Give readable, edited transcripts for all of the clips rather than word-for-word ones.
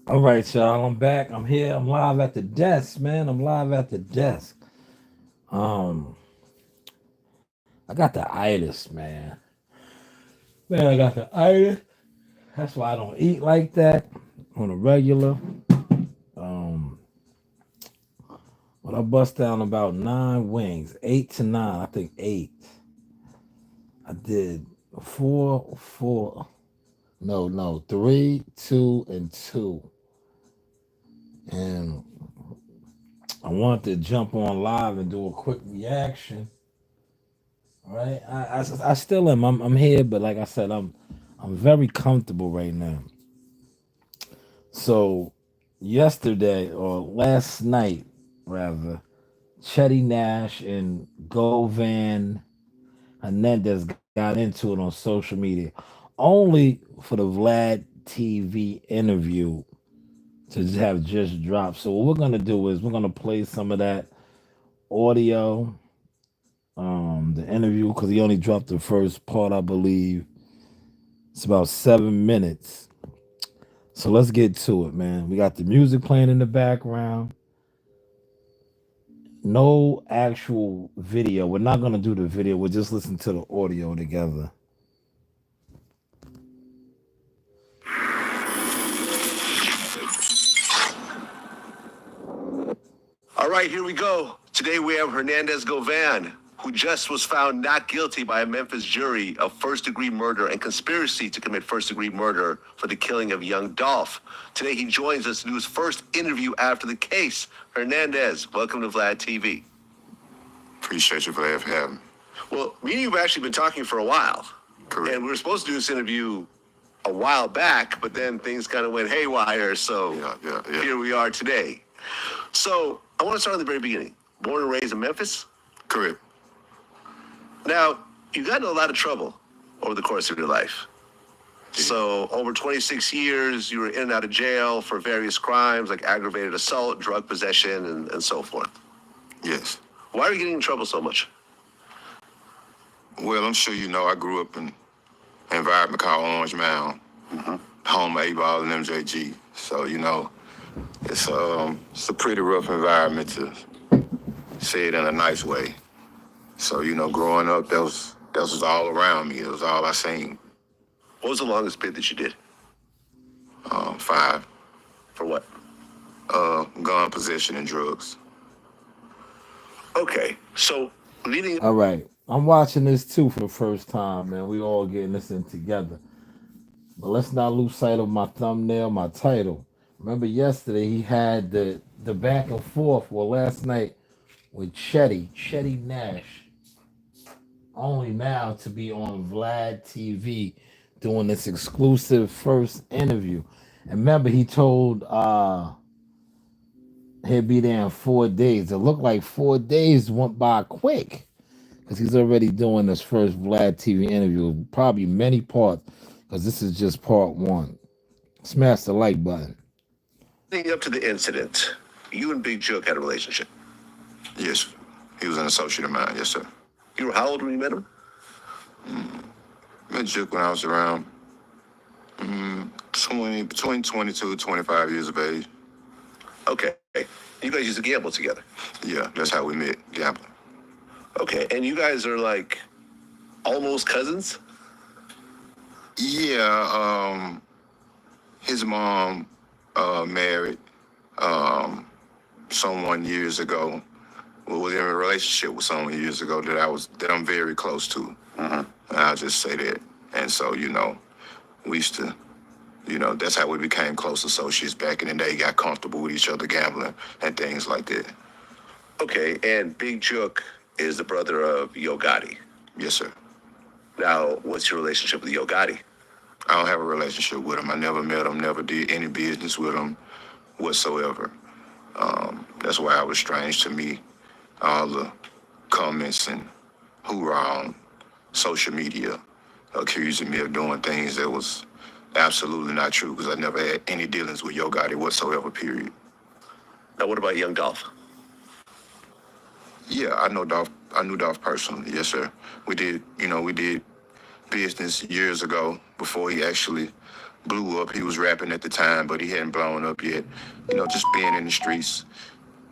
All right, y'all. I'm back. I'm here. I'm live at the desk, man. I'm live at the desk. Um, I got the itis, man. Man, I got the itis. That's why I don't eat like that on a regular. Um, but I bust down about 9 wings, 8 to 9. I think eight. I did four. No, three, two, and two. And I wanted to jump on live and do a quick reaction. Right, I still am. I'm here, but like I said, I'm very comfortable right now. So yesterday or last night, rather, Ceddy Nash and Govan Hernandez got into it on social media, only for the Vlad TV interview to have just dropped. So what we're gonna do is we're gonna play some of that audio, the interview, because he only dropped the first part, I believe. It's about 7 minutes. So let's get to it, man. We got the music playing in the background. No actual video. We're not gonna do the video. We'll just listen to the audio together. All right, here we go. Today we have Hernandez Govan, who just was found not guilty by a Memphis jury of first-degree murder and conspiracy to commit first-degree murder for the killing of young Dolph. Today he joins us to do his first interview after the case. Hernandez, welcome to Vlad TV. Appreciate you, Vlad, for having me. Well, me and you have actually been talking for a while. Correct. And we were supposed to do this interview a while back, but then things kind of went haywire, so Yeah. here we are today. So I want to start at the very beginning. Born and raised in Memphis? Correct. Now, you got in a lot of trouble over the course of your life. So over 26 years, you were in and out of jail for various crimes like aggravated assault, drug possession, and so forth. Yes. Why are you getting in trouble so much? Well, I'm sure you know I grew up in an environment called Orange Mound, home of A-Ball and MJG. So, it's a pretty rough environment to say it in a nice way. So, growing up, that was all around me. It was all I seen. What was the longest bid that you did? 5, For what? gun possession and drugs. Okay, so leading... All right. I'm watching this too for the first time, man. We all getting this in together. But let's not lose sight of my thumbnail, my title. Remember yesterday he had the back and forth, well, last night with Ceddy Nash. Only now to be on Vlad TV doing this exclusive first interview. And remember, he told he'd be there in 4 days. It looked like 4 days went by quick because he's already doing this first Vlad TV interview, probably many parts, because this is just part one. Smash the like button. Leading up to the incident, you and Big Joke had a relationship. Yes. He was an associate of mine. Yes, sir. You were how old when you met him? Met Juke when I was around between 22 25 years of age. Okay. You guys used to gamble together. Yeah, that's how we met, gambling. Okay, and you guys are like almost cousins? Yeah, his mom married someone years ago. Well, was in a relationship with someone years ago that I'm very close to. And I'll just say that. And so, we used to, that's how we became close associates back in the day, got comfortable with each other gambling and things like that. Okay, and Big Jook is the brother of Yo Gotti. Yes, sir. Now, what's your relationship with Yo Gotti? I don't have a relationship with him. I never met him, never did any business with him whatsoever. That's why it was strange to me, all the comments and hoorah on social media accusing me of doing things that was absolutely not true, because I never had any dealings with Yo Gotti whatsoever, period. Now, what about young Dolph? Yeah, I know Dolph. I knew Dolph personally. Yes, sir. We did business years ago before he actually blew up. He was rapping at the time, but he hadn't blown up yet. Just being in the streets,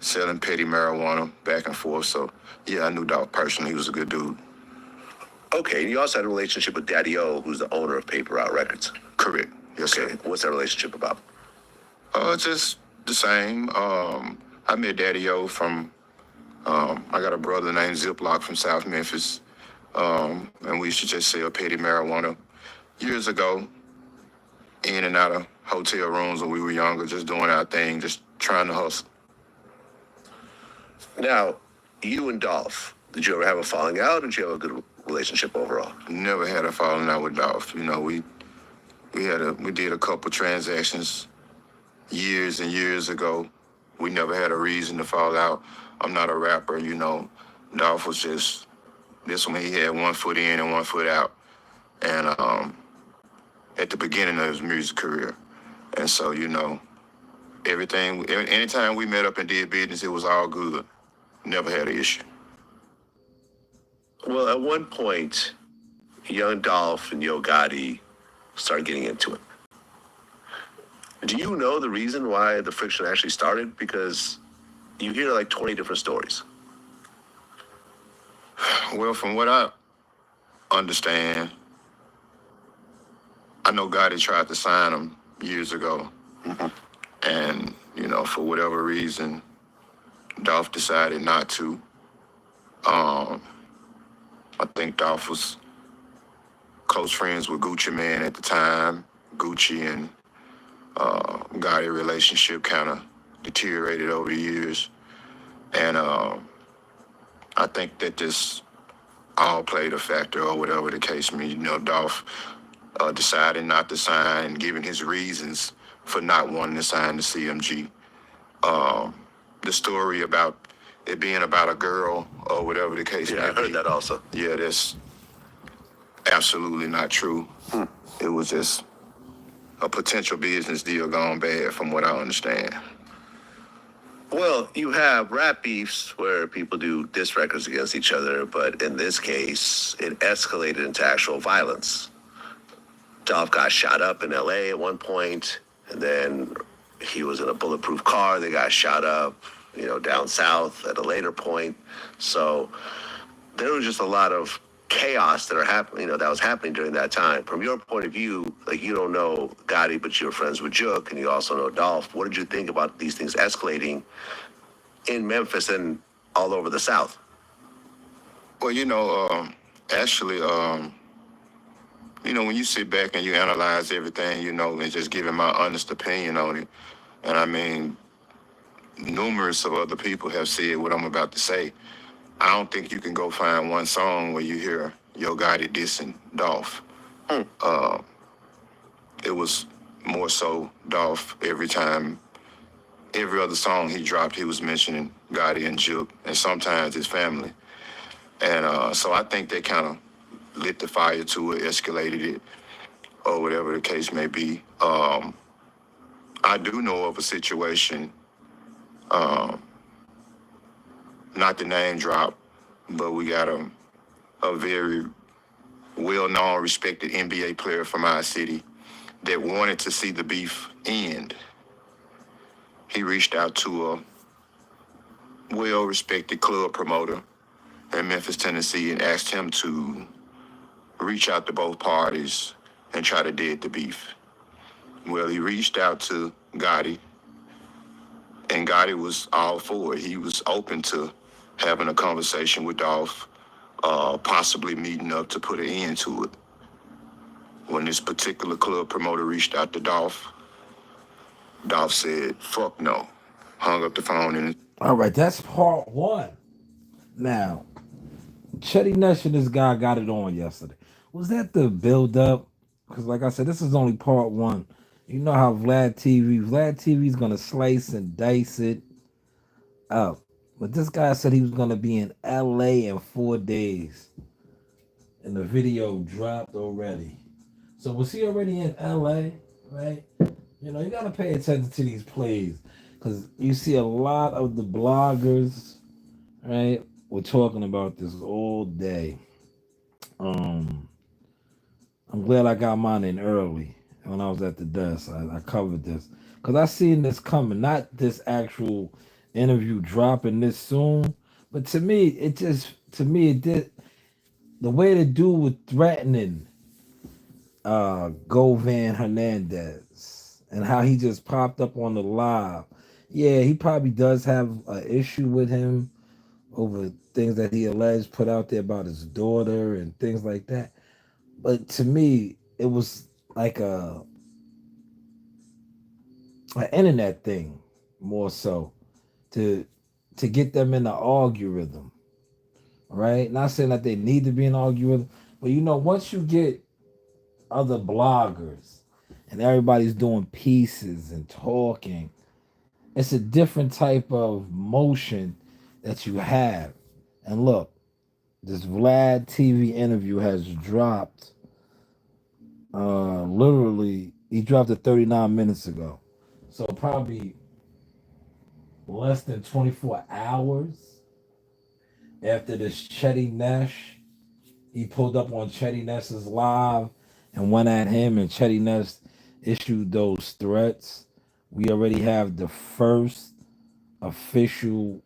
selling petty marijuana back and forth. So, yeah, I knew Dolph personally. He was a good dude. Okay, and you also had a relationship with Daddy O, who's the owner of Paper Out Records. Correct. Yes, Okay, sir. what's that relationship about? Just the same. I met Daddy O from, I got a brother named Ziploc from South Memphis. And we used to just sell petty marijuana years ago, in and out of hotel rooms when we were younger, just doing our thing, just trying to hustle. Now, you and Dolph, did you ever have a falling out, or did you have a good relationship overall? Never had a falling out with Dolph. We did a couple transactions years and years ago. We never had a reason to fall out. I'm not a rapper. Dolph was just this one. He had one foot in and one foot out, and at the beginning of his music career, and so everything. Anytime we met up and did business, it was all good. Never had an issue. Well, at one point, young Dolph and Yo Gotti started getting into it. Do you know the reason why the friction actually started? Because you hear like 20 different stories. Well, from what I understand, I know Gotti tried to sign him years ago, and for whatever reason, Dolph decided not to. I think Dolph was close friends with Gucci Mane at the time. Gucci and Gotti relationship kind of deteriorated over the years, and I think that this all played a factor, or whatever the case may be. Dolph decided not to sign, giving his reasons for not wanting to sign the CMG. The story about it being about a girl, or whatever the case Yeah, may I heard be. that also. Yeah, that's absolutely not true. It was just a potential business deal gone bad, from what I understand. Well, you have rap beefs where people do diss records against each other, but in this case, it escalated into actual violence. Dolph got shot up in LA at one point, and then he was in a bulletproof car. They got shot up, down south at a later point. So there was just a lot of chaos that are happening, that was happening during that time. From your point of view, like, you don't know Gotti, but you're friends with Jook, and you also know Dolph. What did you think about these things escalating in Memphis and all over the South? Well, actually, when you sit back and you analyze everything, and just giving my honest opinion on it, and I mean, numerous of other people have said what I'm about to say. I don't think you can go find one song where you hear Yo Gotti dissing Dolph. It was more so Dolph every time. Every other song he dropped, he was mentioning Gotti and Jook, and sometimes his family. And so I think they kind of lit the fire to it, escalated it, or whatever the case may be. I do know of a situation, not the name drop, but we got a very well-known, respected NBA player from our city that wanted to see the beef end. He reached out to a well-respected club promoter in Memphis, Tennessee, and asked him to reach out to both parties and try to dead the beef. Well, he reached out to Gotti, and Gotti was all for it. He was open to having a conversation with Dolph, possibly meeting up to put an end to it. When this particular club promoter reached out to Dolph said, "Fuck no," hung up the phone, and All right, that's part one. Now, Ceddy Nash and this guy got it on yesterday. Was that the build up? Because, like I said, this is only part one. You know how Vlad TV is going to slice and dice it up. But this guy said he was going to be in LA in 4 days. And the video dropped already. So, was he already in LA? Right? You got to pay attention to these plays. Because you see a lot of the bloggers, right? We're talking about this all day. I'm glad I got mine in early. when I was at the desk. I covered this because I seen this coming. Not this actual interview dropping this soon, but to me it did the way the dude was threatening Govan Hernandez and how he just popped up on the live. Yeah, he probably does have an issue with him over things that he alleged put out there about his daughter and things like that. But to me, it was like an internet thing more so to get them in the algorithm, right? Not saying that they need to be in the algorithm, but once you get other bloggers and everybody's doing pieces and talking, it's a different type of motion that you have. And look, this Vlad TV interview has dropped. Literally, he dropped it 39 minutes ago. So probably less than 24 hours after this Ceddy Nash, he pulled up on Ceddy Nash's live and went at him, and Ceddy Nash issued those threats. We already have the first official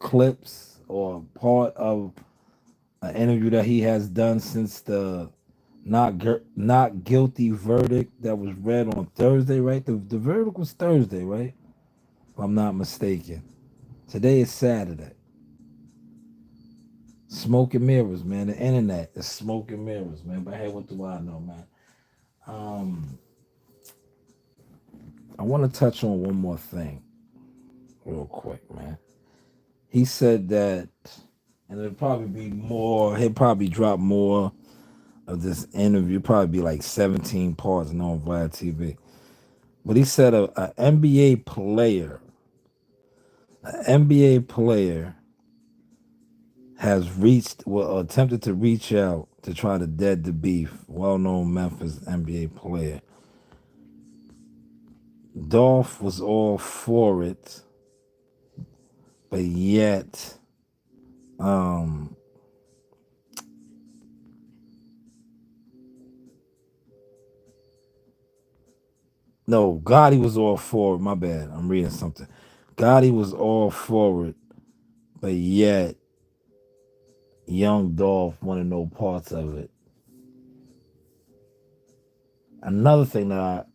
clips or part of an interview that he has done since the not guilty verdict that was read on Thursday, right? The verdict was Thursday, right? If I'm not mistaken. Today is Saturday. Smoke and mirrors, man. The internet is smoke and mirrors, man. But hey, what do I know, man? Um, I want to touch on one more thing, real quick, man. He said that, and it'll probably be more. He'll probably drop more of this interview. Probably be like 17 parts on Vlad TV. But he said a NBA player has attempted to reach out to try to dead the beef. Well-known Memphis NBA player. Dolph was all for it, but yet, no, Gotti was all for it. My bad. I'm reading something. Gotti was all for it, but yet young Dolph wanted no parts of it. Another thing that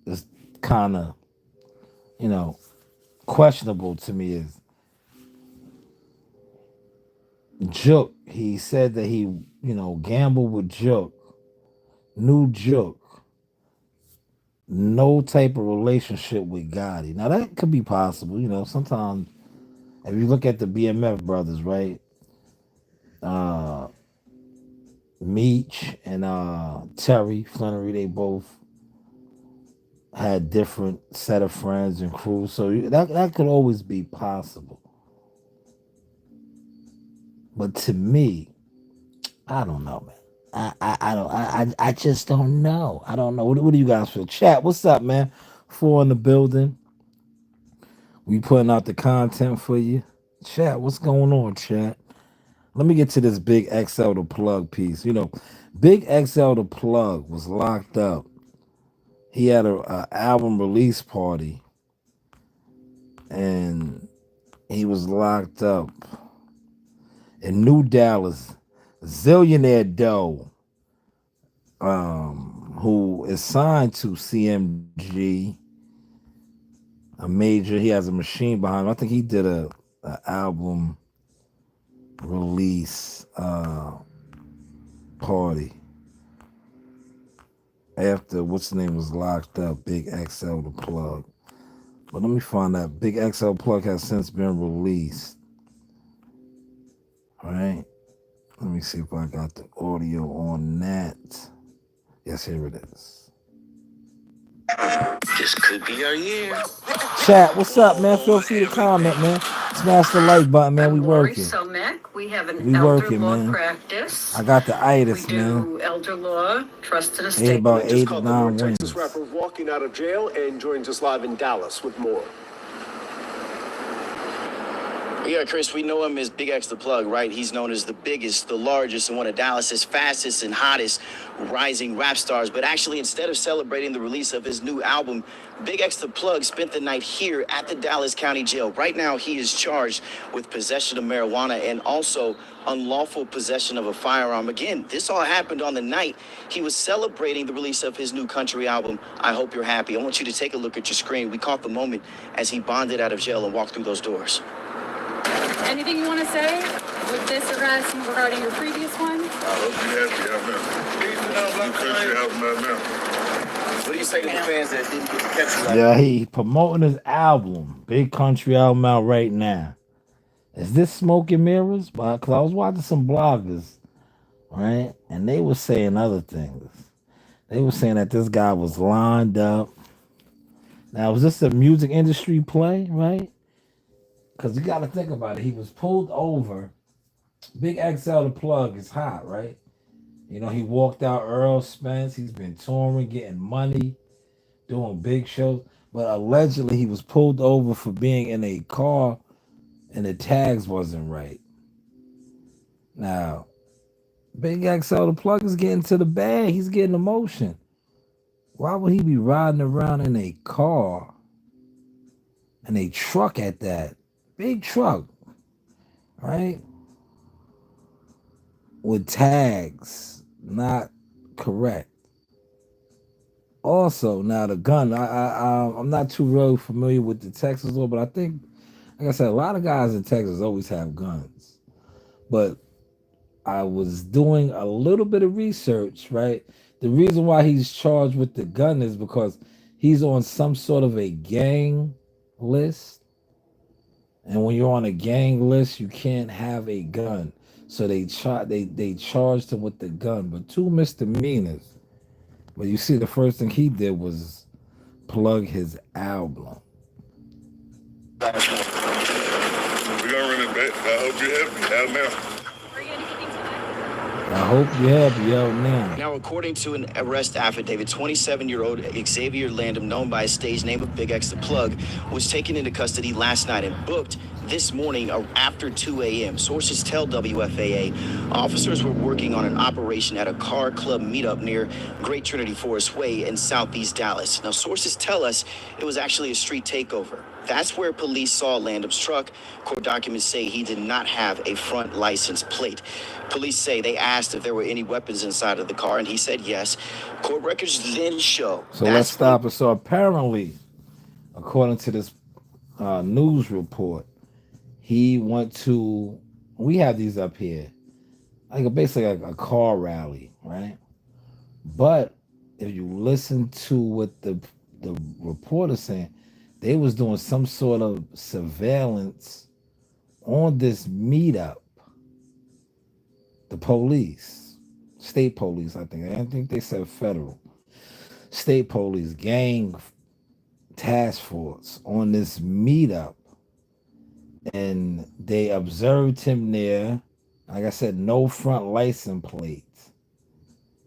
is kind of, you know, questionable to me is Jook. He said that he, gambled with Jook, knew Jook, no type of relationship with Gotti. Now that could be possible. Sometimes if you look at the BMF brothers, right? Uh, Meech and Terry Flannery, they both had different set of friends and crews, so that could always be possible. But to me, I don't know, man. I don't I just don't know. I don't know. What do you guys feel? Chat, what's up, man? Four in the building. We putting out the content for you. Chat, what's going on, chat? Let me get to this Big XL the plug piece. Big XL the plug was locked up. He had a album release party, and he was locked up in New Dallas. Zillionaire Doe, who is signed to CMG, a major. He has a machine behind him. I think he did a album release party after what's the name was locked up. Big XL the plug. But let me find that. Big XL plug has since been released. All right. Let me see if I got the audio on that. Yes, here it is. This could be our year. Chat, what's up, man? Feel free to comment, man. Smash the like button, man. We working. We have an We elder working, law man. practice. I got the We itis, man. do elder law, trust and Ain't estate. about Just 8 caught to the 9 North Texas wins. rapper walking out of jail and joins us live in Dallas with more. Yeah, Chris, we know him as Big X the Plug, right? He's known as the biggest, the largest, and one of Dallas's fastest and hottest rising rap stars. But actually, instead of celebrating the release of his new album, Big X the Plug spent the night here at the Dallas County Jail. Right now, he is charged with possession of marijuana and also unlawful possession of a firearm. Again, this all happened on the night he was celebrating the release of his new country album, I Hope You're Happy. I want you to take a look at your screen. We caught the moment as he bonded out of jail and walked through those doors. Anything you want to say with this arrest regarding your previous one? I hope you happy out now. You country album out now. What do you say to the fans that didn't get to catch you like Yeah, he promoting his album, big country album out right now. Is this smoke and mirrors? Because I was watching some bloggers, right? And they were saying other things. They were saying that this guy was lined up. Now, was this a music industry play, right? Because you got to think about it. He was pulled over. Big XL the Plug is hot, right? You know, he walked out Earl Spence. He's been touring, getting money, doing big shows. But allegedly, he was pulled over for being in a car and the tags wasn't right. Now, Big XL the Plug is getting to the bag. He's getting emotion. Why would he be riding around in a car, in a truck at that? Big truck, right? With tags not correct. Also, now the gun. I'm not too really familiar with the Texas law, but I think, like I said, a lot of guys in Texas always have guns. But I was doing a little bit of research, right? The reason why he's charged with the gun is because he's on some sort of a gang list. And when you're on a gang list, you can't have a gun. So they charged him with the gun, but 2 misdemeanors. But you see, the first thing he did was plug his album. We're gonna run it back. I hope you're happy out now. Are you anything tonight? I hope you're happy out now. Now, according to an arrest affidavit, 27-year-old Xavier Landum, known by his stage name of Big X the Plug, was taken into custody last night and booked this morning after 2 a.m. Sources tell WFAA officers were working on an operation at a car club meetup near Great Trinity Forest Way in southeast Dallas. Now, sources tell us it was actually a street takeover. That's where police saw Landum's truck. Court documents say he did not have a front license plate. Police say they asked if there were any weapons inside of the car, and he said yes. Court records then show. So let's stop it. So apparently, according to this news report, he went to, we have these up here, like basically a car rally, right? But if you listen to what the reporter saying, they was doing some sort of surveillance on this meetup. The police, state police, I think they said federal, state police, gang task force on this meetup. And they observed him there. Like I said, no front license plates.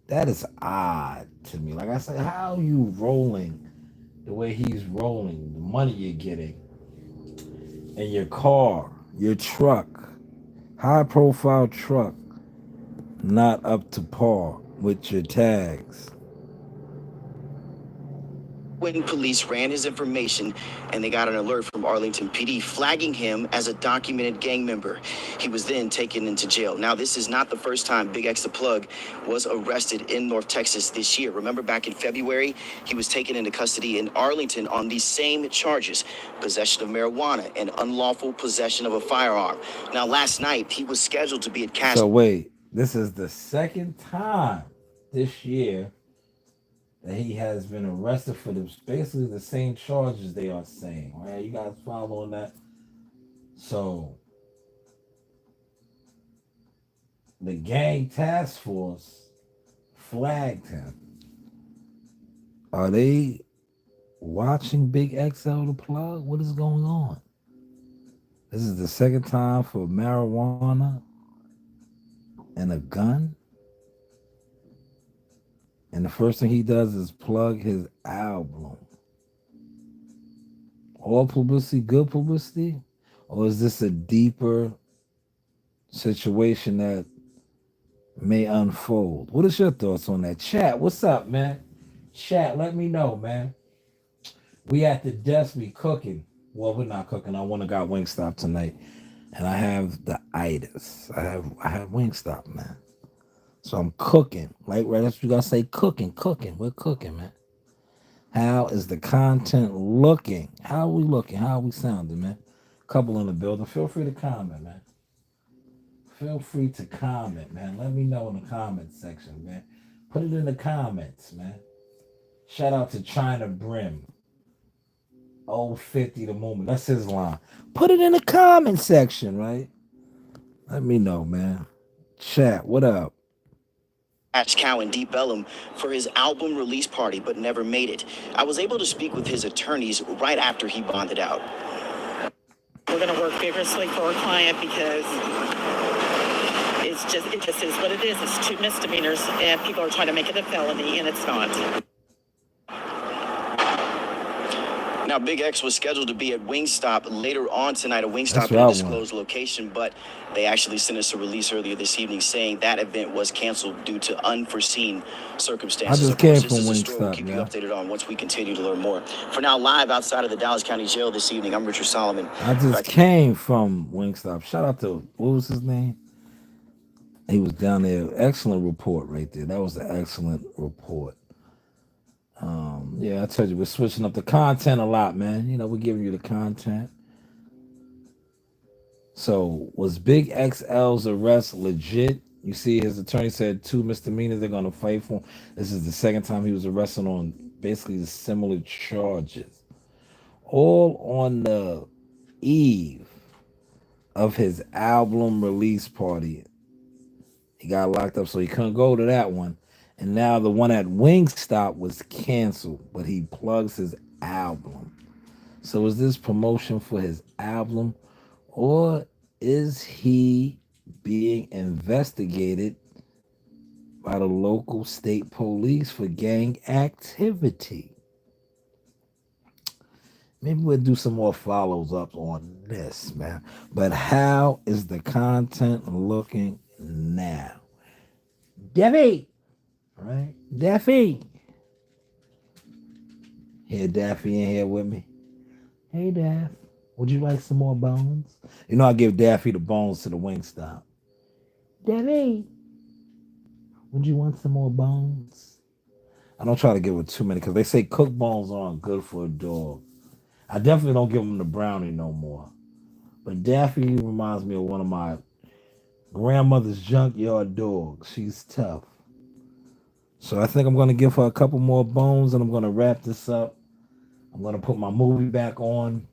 That is odd to me. Like I said, how are you rolling the way he's rolling, the money you're getting, and your car, your truck, high profile truck, not up to par with your tags? When police ran his information and they got an alert from Arlington PD flagging him as a documented gang member. He was then taken into jail. Now, this is not the first time Big X the Plug was arrested in North Texas this year. Remember, back in February, he was taken into custody in Arlington on these same charges: possession of marijuana and unlawful possession of a firearm. Now, last night, he was scheduled to be at Cass. So wait, this is the second time this year that he has been arrested for basically the same charges they are saying, right? You guys following that? So the gang task force flagged him. Are they watching Big XL the Plug? What is going on? This is the second time for marijuana and a gun. And the first thing he does is plug his album. All publicity, good publicity? Or is this a deeper situation that may unfold? What is your thoughts on that? Chat, what's up, man? Chat, let me know, man. We at the desk, we cooking. Well, we're not cooking. I want to got Wingstop tonight, and I have the itis. I have Wingstop, man. So I'm cooking. Like right, that's what you gotta say. Cooking, cooking. We're cooking, man. How is the content looking? How are we looking? How are we sounding, man? Couple in the building. Feel free to comment, man. Feel free to comment, man. Let me know in the comment section, man. Put it in the comments, man. Shout out to China Brim. 050 the moment. That's his line. Put it in the comment section, right? Let me know, man. Chat, what up? Nash and Deep Ellum for his album release party, but never made it. I was able to speak with his attorneys right after he bonded out. We're going to work vigorously for our client because it just is what it is. It's two misdemeanors, and people are trying to make it a felony, and it's not. Now, Big X was scheduled to be at Wingstop later on tonight, a Wingstop That's in what I a want. disclosed location, but they actually sent us a release earlier this evening saying that event was canceled due to unforeseen circumstances. I just Of course, came this from is a story we'll Wingstop, keep you yeah. updated on once we continue to learn more. For now, live outside of the Dallas County Jail this evening, I'm Richard Solomon. I just came from Wingstop. Shout out to, what was his name? He was down there. Excellent report right there. That was an excellent report. Yeah, I told you we're switching up the content a lot, man. You know, we're giving you the content. So was Big XL's arrest legit? You see, his attorney said 2 misdemeanors they're gonna fight for. This is the second time he was arrested on basically the similar charges. All on the eve of his album release party. He got locked up, so he couldn't go to that one. And now the one at Wingstop was canceled, but he plugs his album. So is this promotion for his album, or is he being investigated by the local state police for gang activity? Maybe we'll do some more follows up on this, man. But how is the content looking now? Daffy, right? Daffy. Here, Daffy in here with me. Hey, Daff. Would you like some more bones? You know, I give Daffy the bones to the Wingstop. Daffy, would you want some more bones? I don't try to give her too many because they say cooked bones aren't good for a dog. I definitely don't give him the brownie no more. But Daffy reminds me of one of my grandmother's junkyard dogs. She's tough. So I think I'm going to give her a couple more bones and I'm going to wrap this up. I'm going to put my movie back on.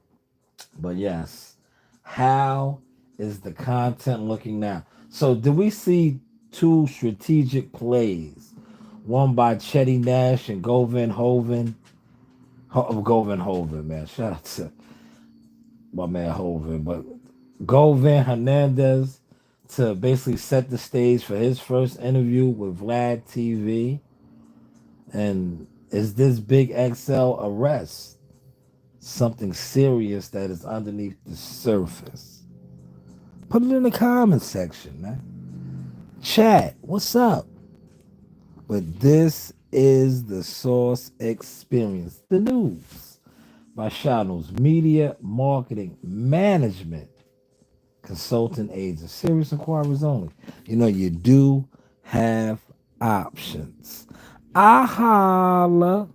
But yes, how is the content looking now? So did we see 2 strategic plays? One by Ceddy Nash and Govan Hovan. Govan Hovan, man. Shout out to my man Hovan. But Govan Hernandez to basically set the stage for his first interview with Vlad TV. And is this Big XL arrest something serious that is underneath the surface? Put it in the comment section, man. Chat, what's up? But this is the Source Experience, the news by Shanewz Media Marketing Management Consultant Agent. Serious inquiries only. You know, you do have options. I holla.